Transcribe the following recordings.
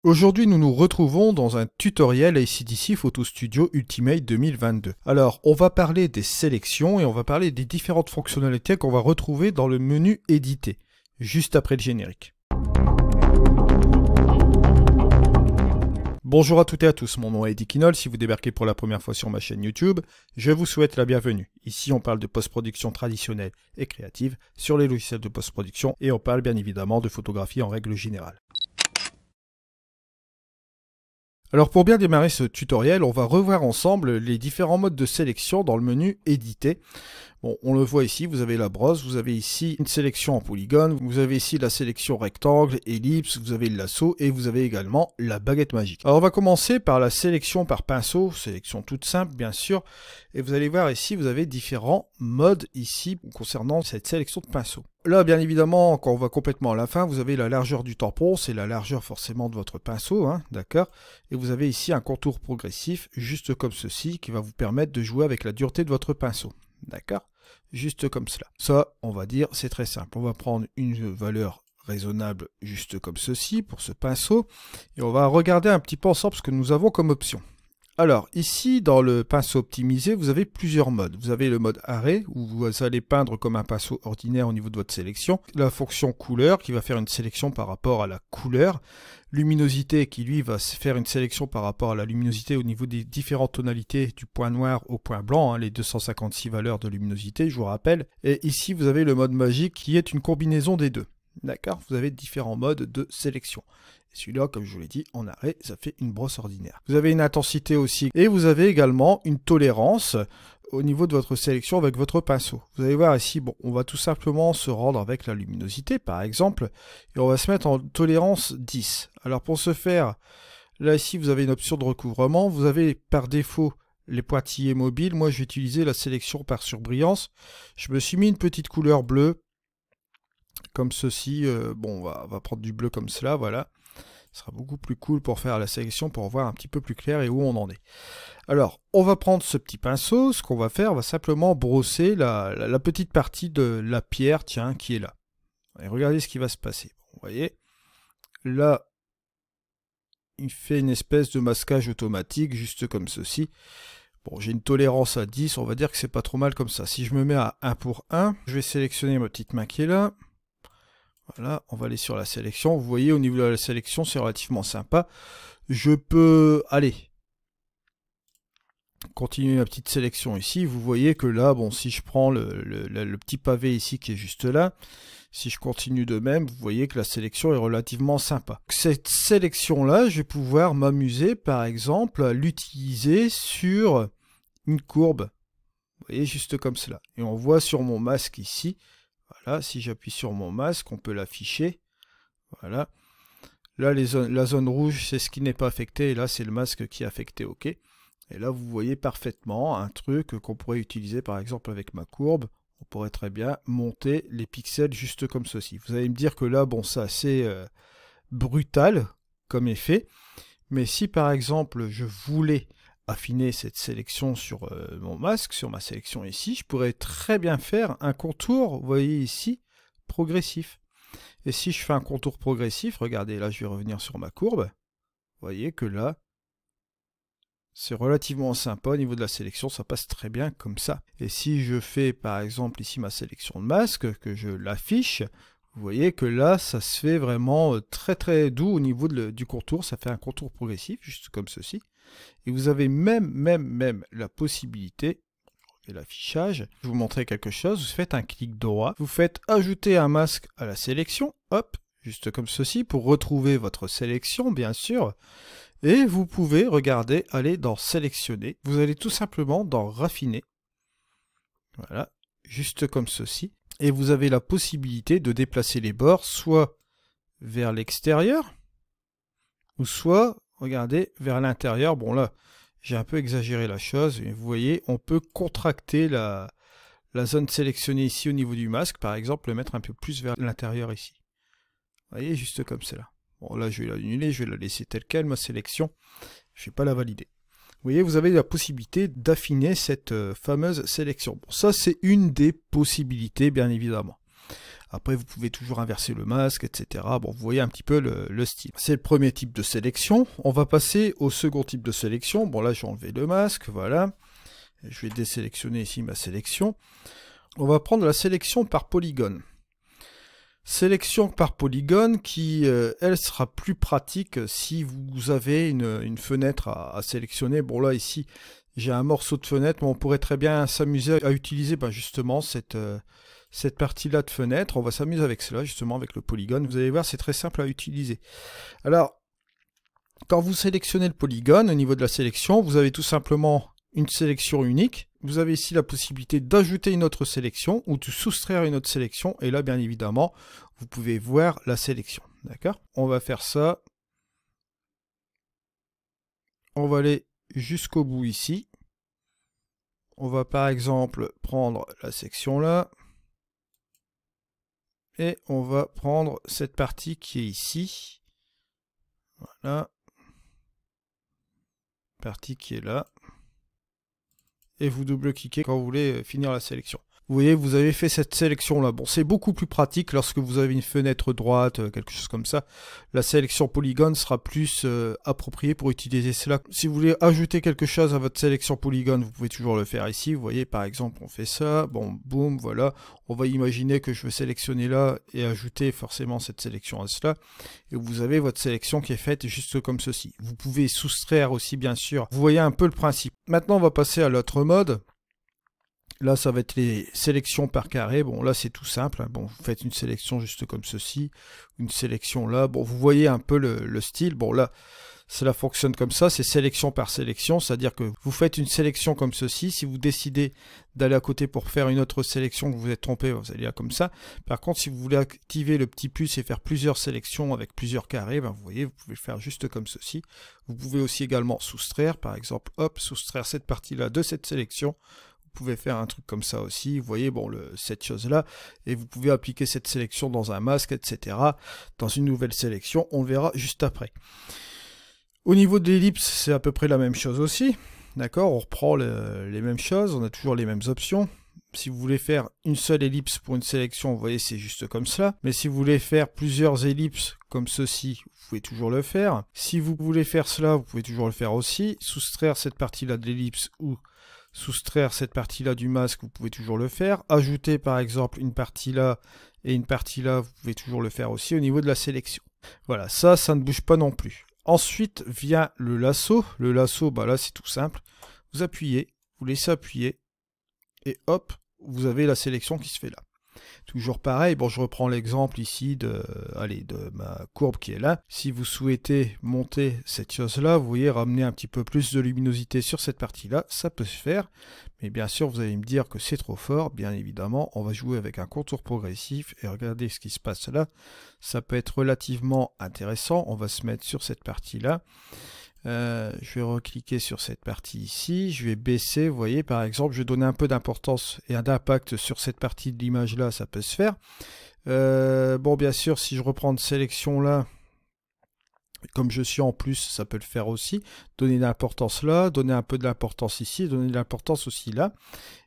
Aujourd'hui, nous nous retrouvons dans un tutoriel AC/DC Photo Studio Ultimate 2022. Alors, on va parler des sélections et on va parler des différentes fonctionnalités qu'on va retrouver dans le menu éditer, juste après le générique. Bonjour à toutes et à tous, mon nom est Eddie Kinol. Si vous débarquez pour la première fois sur ma chaîne YouTube, je vous souhaite la bienvenue. Ici, on parle de post-production traditionnelle et créative sur les logiciels de post-production et on parle bien évidemment de photographie en règle générale. Alors pour bien démarrer ce tutoriel, on va revoir ensemble les différents modes de sélection dans le menu éditer. Bon, on le voit ici, vous avez la brosse, vous avez ici une sélection en polygone, vous avez ici la sélection rectangle, ellipse, vous avez le lasso et vous avez également la baguette magique. Alors on va commencer par la sélection par pinceau, sélection toute simple bien sûr, et vous allez voir ici, vous avez différents modes ici concernant cette sélection de pinceau. Là, bien évidemment, quand on va complètement à la fin, vous avez la largeur du tampon, c'est la largeur forcément de votre pinceau, hein, d'accord? Et vous avez ici un contour progressif, juste comme ceci, qui va vous permettre de jouer avec la dureté de votre pinceau. D'accord? Juste comme cela. Ça, on va dire, c'est très simple. On va prendre une valeur raisonnable juste comme ceci pour ce pinceau. Et on va regarder un petit peu ensemble ce que nous avons comme option. Alors, ici, dans le pinceau optimisé, vous avez plusieurs modes. Vous avez le mode arrêt, où vous allez peindre comme un pinceau ordinaire au niveau de votre sélection. La fonction couleur, qui va faire une sélection par rapport à la couleur. Luminosité, qui lui va faire une sélection par rapport à la luminosité au niveau des différentes tonalités, du point noir au point blanc, hein, les 256 valeurs de luminosité, je vous rappelle. Et ici, vous avez le mode magique, qui est une combinaison des deux. D'accord? Vous avez différents modes de sélection. Et celui-là, comme je vous l'ai dit, en arrêt, ça fait une brosse ordinaire. Vous avez une intensité aussi. Et vous avez également une tolérance au niveau de votre sélection avec votre pinceau. Vous allez voir ici, bon, on va tout simplement se rendre avec la luminosité, par exemple, et on va se mettre en tolérance 10. Alors pour ce faire, là ici, vous avez une option de recouvrement. Vous avez par défaut les pointillés mobiles. Moi, je vais utiliser la sélection par surbrillance. Je me suis mis une petite couleur bleue, comme ceci. Bon, on va prendre du bleu comme cela, voilà. Ce sera beaucoup plus cool pour faire la sélection, pour voir un petit peu plus clair et où on en est. Alors, on va prendre ce petit pinceau. Ce qu'on va faire, on va simplement brosser la petite partie de la pierre, tiens, qui est là. Et regardez ce qui va se passer. Vous voyez, là, il fait une espèce de masquage automatique, juste comme ceci. Bon, j'ai une tolérance à 10, on va dire que c'est pas trop mal comme ça. Si je me mets à 1 pour 1, je vais sélectionner ma petite main qui est là. Voilà, on va aller sur la sélection. Vous voyez, au niveau de la sélection, c'est relativement sympa. Je peux aller continuer ma petite sélection ici. Vous voyez que là, bon, si je prends le petit pavé ici qui est juste là, si je continue de même, vous voyez que la sélection est relativement sympa. Cette sélection-là, je vais pouvoir m'amuser, par exemple, à l'utiliser sur une courbe. Vous voyez, juste comme cela. Et on voit sur mon masque ici, voilà, si j'appuie sur mon masque, on peut l'afficher. Voilà. Là, la zone rouge, c'est ce qui n'est pas affecté. Et là, c'est le masque qui est affecté. OK. Et là, vous voyez parfaitement un truc qu'on pourrait utiliser, par exemple, avec ma courbe. On pourrait très bien monter les pixels juste comme ceci. Vous allez me dire que là, bon, c'est assez brutal comme effet. Mais si, par exemple, je voulais affiner cette sélection sur mon masque, sur ma sélection ici, je pourrais très bien faire un contour, vous voyez ici, progressif. Et si je fais un contour progressif, regardez, là je vais revenir sur ma courbe, vous voyez que là, c'est relativement sympa au niveau de la sélection, ça passe très bien comme ça. Et si je fais par exemple ici ma sélection de masque, que je l'affiche, vous voyez que là, ça se fait vraiment très très doux au niveau du contour, ça fait un contour progressif, juste comme ceci. Et vous avez même la possibilité, et l'affichage, je vais vous montrer quelque chose, vous faites un clic droit, vous faites ajouter un masque à la sélection, hop, juste comme ceci, pour retrouver votre sélection, bien sûr, et vous pouvez, regarder, aller dans sélectionner, vous allez tout simplement dans raffiner, voilà, juste comme ceci, et vous avez la possibilité de déplacer les bords, soit vers l'extérieur, ou soit, regardez, vers l'intérieur. Bon là, j'ai un peu exagéré la chose, et vous voyez, on peut contracter la zone sélectionnée ici au niveau du masque, par exemple, le mettre un peu plus vers l'intérieur ici. Vous voyez, juste comme cela. Bon là, je vais l'annuler, je vais la laisser telle quelle, ma sélection, je ne vais pas la valider. Vous voyez, vous avez la possibilité d'affiner cette fameuse sélection. Bon, ça, c'est une des possibilités, bien évidemment. Après, vous pouvez toujours inverser le masque, etc. Bon, vous voyez un petit peu le style. C'est le premier type de sélection. On va passer au second type de sélection. Bon, là, j'ai enlevé le masque, voilà. Je vais désélectionner ici ma sélection. On va prendre la sélection par polygone. Sélection par polygone qui, elle, sera plus pratique si vous avez une fenêtre à sélectionner. Bon, là, ici, j'ai un morceau de fenêtre, mais on pourrait très bien s'amuser à utiliser justement cette partie-là de fenêtre. On va s'amuser avec cela, justement, avec le polygone. Vous allez voir, c'est très simple à utiliser. Alors, quand vous sélectionnez le polygone, au niveau de la sélection, vous avez tout simplement une sélection unique. Vous avez ici la possibilité d'ajouter une autre sélection ou de soustraire une autre sélection. Et là, bien évidemment, vous pouvez voir la sélection. D'accord? On va faire ça. On va aller jusqu'au bout ici. On va par exemple prendre la section là. Et on va prendre cette partie qui est ici. Voilà. Partie qui est là. Et vous double-cliquez quand vous voulez finir la sélection. Vous voyez, vous avez fait cette sélection-là. Bon, c'est beaucoup plus pratique lorsque vous avez une fenêtre droite, quelque chose comme ça. La sélection polygone sera plus appropriée pour utiliser cela. Si vous voulez ajouter quelque chose à votre sélection polygone, vous pouvez toujours le faire ici. Vous voyez, par exemple, on fait ça. Bon, boum, voilà. On va imaginer que je veux sélectionner là et ajouter forcément cette sélection à cela. Et vous avez votre sélection qui est faite juste comme ceci. Vous pouvez soustraire aussi, bien sûr. Vous voyez un peu le principe. Maintenant, on va passer à l'autre mode. Là, ça va être les sélections par carré. Bon, là, c'est tout simple. Bon, vous faites une sélection juste comme ceci. Une sélection là. Bon, vous voyez un peu le style. Bon, là, cela fonctionne comme ça. C'est sélection par sélection. C'est-à-dire que vous faites une sélection comme ceci. Si vous décidez d'aller à côté pour faire une autre sélection, que vous êtes trompé, vous allez là comme ça. Par contre, si vous voulez activer le petit plus et faire plusieurs sélections avec plusieurs carrés, vous voyez, vous pouvez le faire juste comme ceci. Vous pouvez aussi également soustraire. Par exemple, hop, soustraire cette partie-là de cette sélection. Vous pouvez faire un truc comme ça aussi, vous voyez, bon, cette chose-là, et vous pouvez appliquer cette sélection dans un masque, etc., dans une nouvelle sélection, on le verra juste après. Au niveau de l'ellipse, c'est à peu près la même chose aussi, d'accord, on reprend les mêmes choses, on a toujours les mêmes options. Si vous voulez faire une seule ellipse pour une sélection, vous voyez, c'est juste comme ça. Mais si vous voulez faire plusieurs ellipses comme ceci, vous pouvez toujours le faire. Si vous voulez faire cela, vous pouvez toujours le faire aussi. Soustraire cette partie-là de l'ellipse ou soustraire cette partie-là du masque, vous pouvez toujours le faire. Ajouter par exemple une partie là et une partie là, vous pouvez toujours le faire aussi au niveau de la sélection. Voilà, ça ne bouge pas non plus. Ensuite vient le lasso. Le lasso, là c'est tout simple. Vous appuyez, vous laissez appuyer et hop, vous avez la sélection qui se fait là. Toujours pareil, bon, je reprends l'exemple ici de ma courbe qui est là. Si vous souhaitez monter cette chose-là, vous voyez, ramener un petit peu plus de luminosité sur cette partie-là, ça peut se faire. Mais bien sûr, vous allez me dire que c'est trop fort. Bien évidemment, on va jouer avec un contour progressif et regardez ce qui se passe là. Ça peut être relativement intéressant. On va se mettre sur cette partie-là. Je vais recliquer sur cette partie ici, je vais baisser, vous voyez, par exemple, je vais donner un peu d'importance et d'impact sur cette partie de l'image là, ça peut se faire. Bon, bien sûr, si je reprends une sélection là, comme je suis en plus, ça peut le faire aussi. Donner de l'importance là, donner un peu de l'importance ici, donner de l'importance aussi là.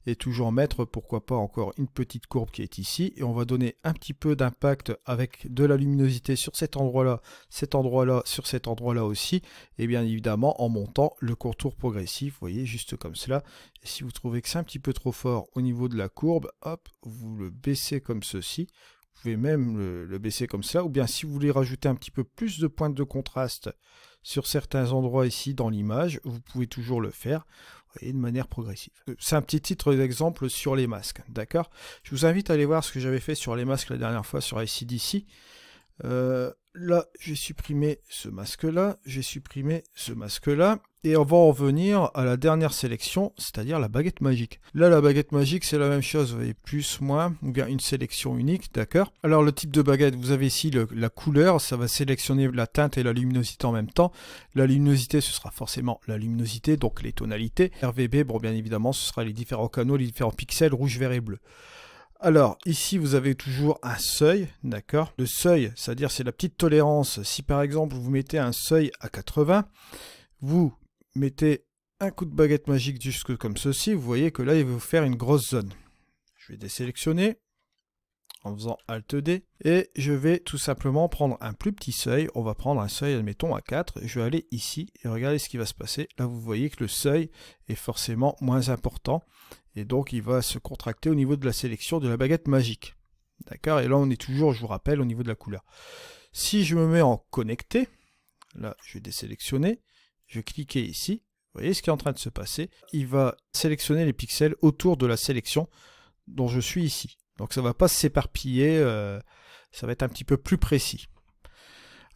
Et toujours mettre, pourquoi pas, encore une petite courbe qui est ici. Et on va donner un petit peu d'impact avec de la luminosité sur cet endroit-là, sur cet endroit-là aussi. Et bien évidemment, en montant le contour progressif, vous voyez, juste comme cela. Et si vous trouvez que c'est un petit peu trop fort au niveau de la courbe, hop, vous le baissez comme ceci. Vous pouvez même le baisser comme ça, ou bien si vous voulez rajouter un petit peu plus de pointes de contraste sur certains endroits ici dans l'image, vous pouvez toujours le faire, vous voyez, de manière progressive. C'est un petit titre d'exemple sur les masques, d'accord? Je vous invite à aller voir ce que j'avais fait sur les masques la dernière fois sur AC/DC. Là, j'ai supprimé ce masque-là, j'ai supprimé ce masque-là, et on va en venir à la dernière sélection, c'est-à-dire la baguette magique. Là, la baguette magique, c'est la même chose, vous voyez, plus, moins, ou bien une sélection unique, d'accord? Alors, le type de baguette, vous avez ici la couleur, ça va sélectionner la teinte et la luminosité en même temps. La luminosité, ce sera forcément la luminosité, donc les tonalités. RVB, bon, bien évidemment, ce sera les différents canaux, les différents pixels, rouge, vert et bleu. Alors, ici, vous avez toujours un seuil, d'accord? Le seuil, c'est-à-dire c'est la petite tolérance. Si par exemple, vous mettez un seuil à 80, vous mettez un coup de baguette magique jusque comme ceci, vous voyez que là, il va vous faire une grosse zone. Je vais désélectionner. en faisant Alt D. Et je vais tout simplement prendre un plus petit seuil. On va prendre un seuil, admettons, à 4. Je vais aller ici et regardez ce qui va se passer. Là, vous voyez que le seuil est forcément moins important. Et donc, il va se contracter au niveau de la sélection de la baguette magique. D'accord? Et là, on est toujours, je vous rappelle, au niveau de la couleur. Si je me mets en connecté, là, je vais désélectionner. Je vais cliquer ici. Vous voyez ce qui est en train de se passer. Il va sélectionner les pixels autour de la sélection dont je suis ici. Donc, ça ne va pas s'éparpiller. Ça va être un petit peu plus précis.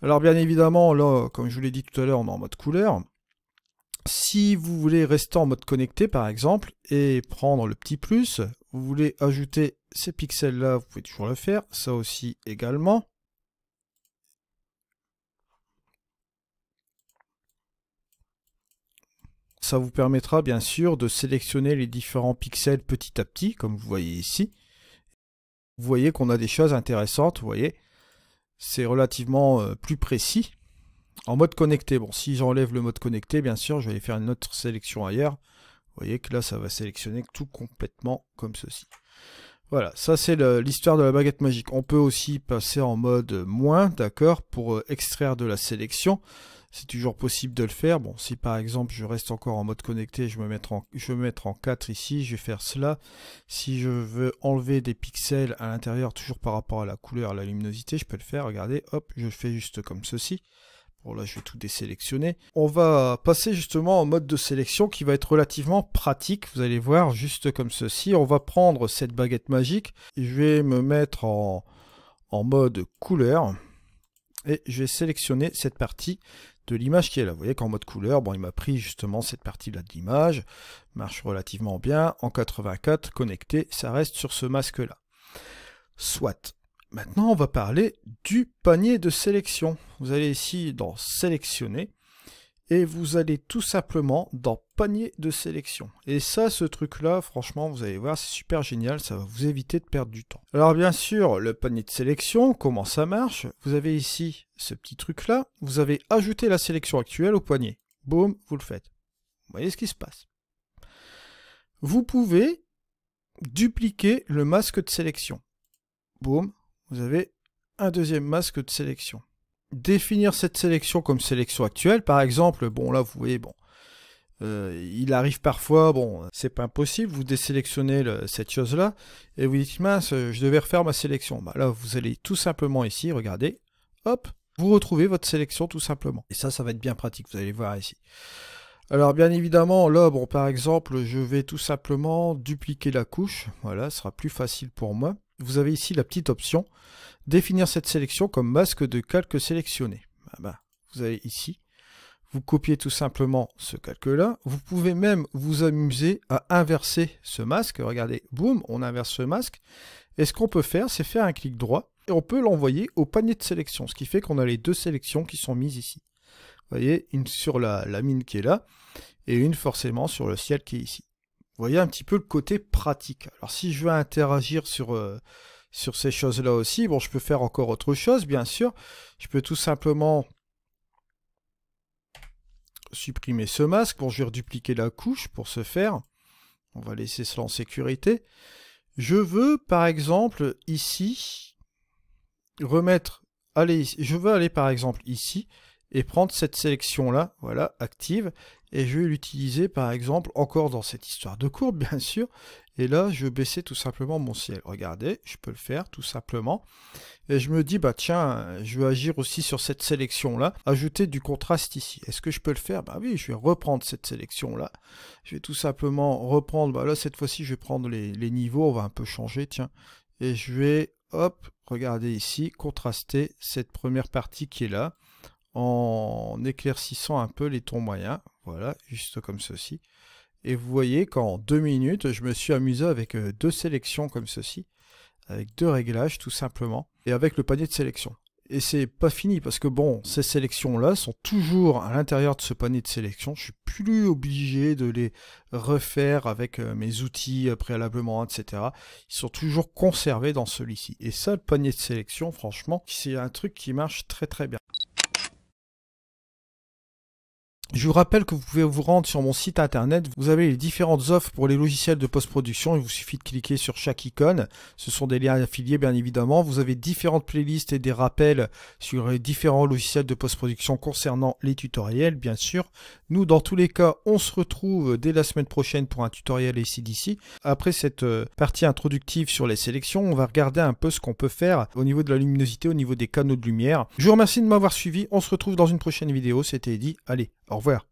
Alors, bien évidemment, là, comme je vous l'ai dit tout à l'heure, on est en mode couleur. Si vous voulez rester en mode connecté, par exemple, et prendre le petit plus, vous voulez ajouter ces pixels-là, vous pouvez toujours le faire. Ça aussi également. Ça vous permettra bien sûr de sélectionner les différents pixels petit à petit, comme vous voyez ici. Vous voyez qu'on a des choses intéressantes, vous voyez. C'est relativement plus précis. En mode connecté, bon, si j'enlève le mode connecté, bien sûr, je vais aller faire une autre sélection ailleurs. Vous voyez que là, ça va sélectionner tout complètement comme ceci. Voilà, ça c'est l'histoire de la baguette magique. On peut aussi passer en mode moins, d'accord, pour extraire de la sélection. C'est toujours possible de le faire. Bon, si par exemple je reste encore en mode connecté, je vais me mettre en 4 ici, je vais faire cela. Si je veux enlever des pixels à l'intérieur, toujours par rapport à la couleur, à la luminosité, je peux le faire. Regardez, hop, je le fais juste comme ceci. Bon, là, je vais tout désélectionner. On va passer justement en mode de sélection qui va être relativement pratique. Vous allez voir, juste comme ceci. On va prendre cette baguette magique et je vais me mettre en mode couleur. Et je vais sélectionner cette partie de l'image qui est là. Vous voyez qu'en mode couleur, bon, il m'a pris justement cette partie-là de l'image. Marche relativement bien. En 84, connecté, ça reste sur ce masque-là. Soit. Maintenant, on va parler du panier de sélection. Vous allez ici dans sélectionner et vous allez tout simplement dans panier de sélection. Et ça, ce truc-là, franchement, vous allez voir, c'est super génial. Ça va vous éviter de perdre du temps. Alors, bien sûr, le panier de sélection, comment ça marche? Vous avez ici ce petit truc-là. Vous avez ajouté la sélection actuelle au panier. Boum, vous le faites. Vous voyez ce qui se passe. Vous pouvez dupliquer le masque de sélection. Boum. Vous avez un deuxième masque de sélection. Définir cette sélection comme sélection actuelle, par exemple, bon là vous voyez, bon, il arrive parfois, bon, c'est pas impossible, vous désélectionnez cette chose-là, et vous dites, mince, je devais refaire ma sélection. Bah, là vous allez tout simplement ici, regardez, hop, vous retrouvez votre sélection tout simplement. Et ça va être bien pratique, vous allez voir ici. Alors bien évidemment, là, bon, par exemple, je vais tout simplement dupliquer la couche, voilà, ce sera plus facile pour moi. Vous avez ici la petite option, définir cette sélection comme masque de calque sélectionné. Vous avez ici, vous copiez tout simplement ce calque-là. Vous pouvez même vous amuser à inverser ce masque. Regardez, boum, on inverse ce masque. Et ce qu'on peut faire, c'est faire un clic droit et on peut l'envoyer au panier de sélection, ce qui fait qu'on a les deux sélections qui sont mises ici. Vous voyez, une sur la mine qui est là et une forcément sur le ciel qui est ici. Vous voyez un petit peu le côté pratique. Alors si je veux interagir sur ces choses-là aussi, bon, je peux faire encore autre chose, bien sûr. Je peux tout simplement supprimer ce masque. Bon, je vais redupliquer la couche pour ce faire. On va laisser cela en sécurité. Je veux, par exemple, ici, je veux aller, par exemple, ici, et prendre cette sélection-là, voilà, active, et je vais l'utiliser, par exemple, encore dans cette histoire de courbe, bien sûr, et là, je vais baisser tout simplement mon ciel. Regardez, je peux le faire, tout simplement, et je me dis, bah tiens, je vais agir aussi sur cette sélection-là, ajouter du contraste ici. Est-ce que je peux le faire? Bah oui, je vais reprendre cette sélection-là, je vais tout simplement reprendre, bah là, cette fois-ci, je vais prendre les niveaux, on va un peu changer, tiens, et je vais, hop, regardez ici, contraster cette première partie qui est là, en éclaircissant un peu les tons moyens, voilà, juste comme ceci. Et vous voyez qu'en 2 minutes, je me suis amusé avec deux sélections comme ceci, avec deux réglages tout simplement, et avec le panier de sélection. Et c'est pas fini, parce que bon, ces sélections-là sont toujours à l'intérieur de ce panier de sélection, je suis plus obligé de les refaire avec mes outils préalablement, etc. Ils sont toujours conservés dans celui-ci. Et ça, le panier de sélection, franchement, c'est un truc qui marche très très bien. Je vous rappelle que vous pouvez vous rendre sur mon site internet, vous avez les différentes offres pour les logiciels de post-production, il vous suffit de cliquer sur chaque icône, ce sont des liens affiliés bien évidemment, vous avez différentes playlists et des rappels sur les différents logiciels de post-production concernant les tutoriels bien sûr. Nous dans tous les cas, on se retrouve dès la semaine prochaine pour un tutoriel AC/DC. Après cette partie introductive sur les sélections, on va regarder un peu ce qu'on peut faire au niveau de la luminosité, au niveau des canaux de lumière. Je vous remercie de m'avoir suivi, on se retrouve dans une prochaine vidéo, c'était Eddy, allez, au revoir.